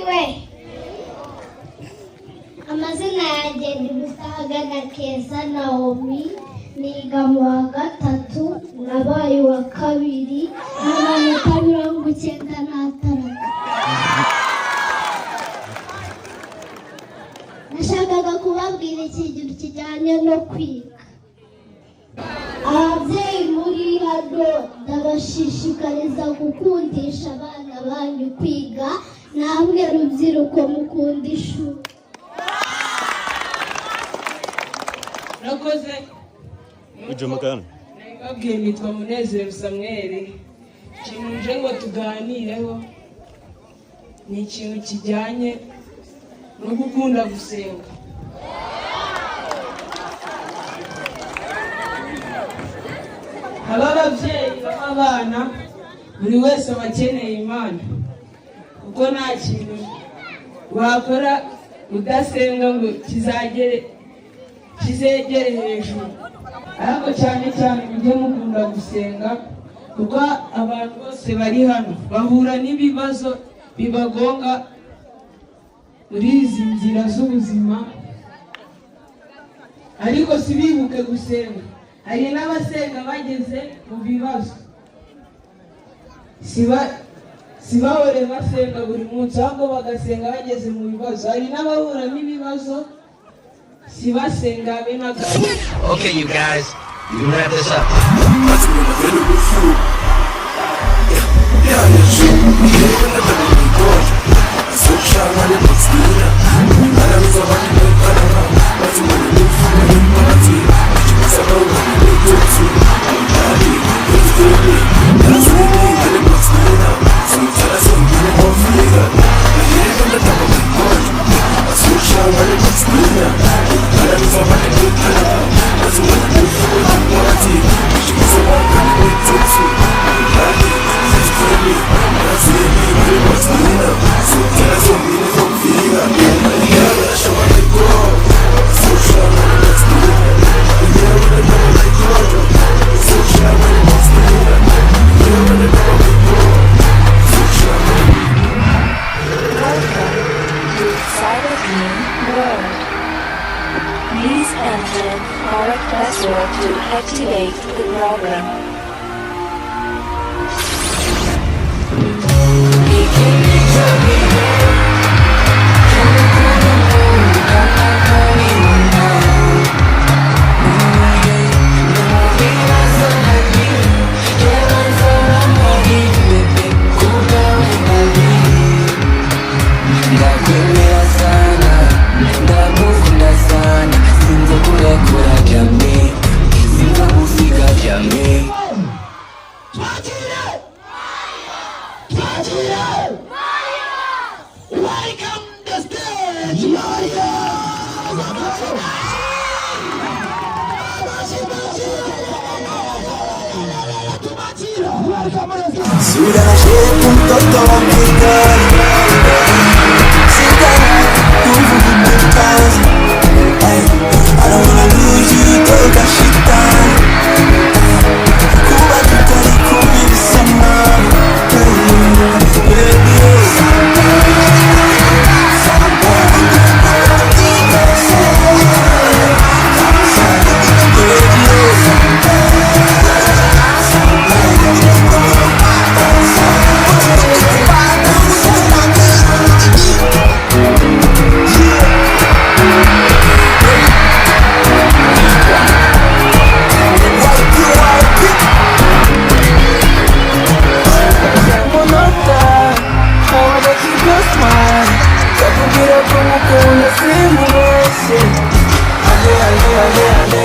Mwiriwe. Amazina yanjye ni Mutagana Keza Naomi, niga mu wa gatatu, nabaye wa kabiri, n'amanota 96. Nashakaga kubabwira ikintu kijyanye no kwiga. Ababyeyi muri hano ndabashishikariza gukundisha abana banyu kwiga, namwe rubyiruko mukunda ishuri. Nakoze Ujumagana nababwiye nitwa Munezero Samuel. Ikintu nje ngo tuganireho ni ikintu kijyanye no gukunda gusenga. Ababyeyi b'abana buri wese abakeneye Imana, kuko nta kintu wakora udasenga ngo kizegere hejuru. Ariko cyane cyane mujye mukunda gusenga, kuko abantu bose bari hano bahura n'ibibazo bibagonga muri izi nzira z'ubuzima, ariko sibibuke gusenga. Hari n'abasenga bageze mu bibazo, sibahore basenga buri munsi, ahubwo bagasenga bageze mu bibazo. Hari n'abahura n'ibibazo sibasenga be na gato. Okay, you guys, you can wrap this up. Please enter correct password to activate the program. Sura shepu mtoto wa Kigali, Singana tuvuge mpenzi. I don't wanna lose you, toka shitani. Kuba tutari kumwe bisamani. Yeah.